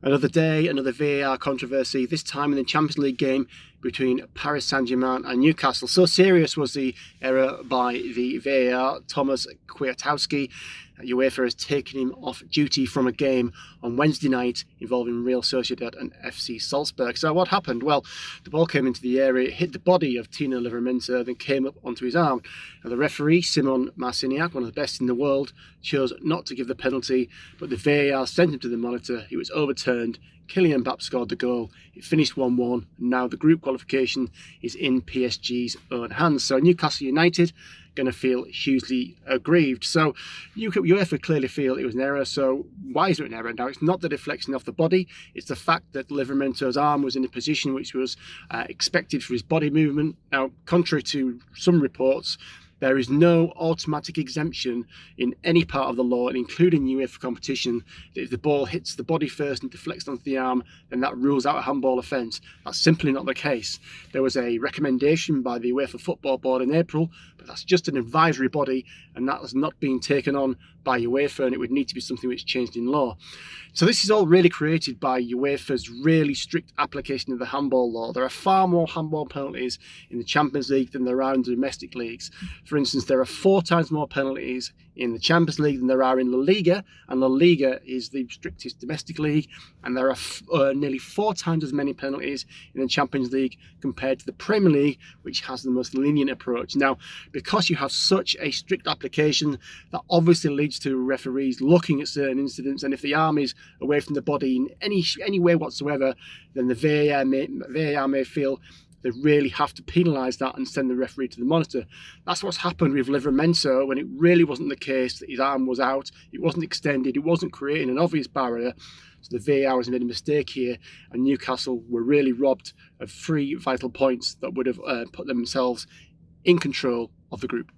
Another day, another VAR controversy, this time in the Champions League game between Paris Saint-Germain and Newcastle. So serious was the error by the VAR Tomasz Kwiatkowski. UEFA has taken him off duty from a game on Wednesday night involving Real Sociedad and FC Salzburg. So what happened? Well, the ball came into the area, it hit the body of Tino Livramento, then came up onto his arm. Now, the referee, Simon Marciniak, one of the best in the world, chose not to give the penalty, but the VAR sent him to the monitor. It was overturned. Kylian Mbappé scored the goal. It finished 1-1. Now the group qualification is in PSG's own hands. So Newcastle United going to feel hugely aggrieved. So UEFA clearly feel it was an error. So why is it an error? Now, it's not the deflection off the body. It's the fact that Livramento's arm was in a position which was expected for his body movement. Now, contrary to some reports, there is no automatic exemption in any part of the law, including UEFA competition, that if the ball hits the body first and deflects onto the arm, then that rules out a handball offence. That's simply not the case. There was a recommendation by the UEFA Football Board in April, but that's just an advisory body, and that has not been taken on by UEFA, and it would need to be something which changed in law. So this is all really created by UEFA's really strict application of the handball law. There are far more handball penalties in the Champions League than there are in the domestic leagues. For instance, there are 4 times more penalties in the Champions League than there are in La Liga, and La Liga is the strictest domestic league, and there are nearly 4 times as many penalties in the Champions League compared to the Premier League, which has the most lenient approach. Now, because you have such a strict application, that obviously leads to referees looking at certain incidents, and if the arm is away from the body in any way whatsoever, then the VAR may feel they really have to penalise that and send the referee to the monitor. That's what's happened with Livramento when it really wasn't the case that his arm was out, it wasn't extended, it wasn't creating an obvious barrier. So the VAR has made a mistake here, and Newcastle were really robbed of 3 vital points that would have put themselves in control of the group.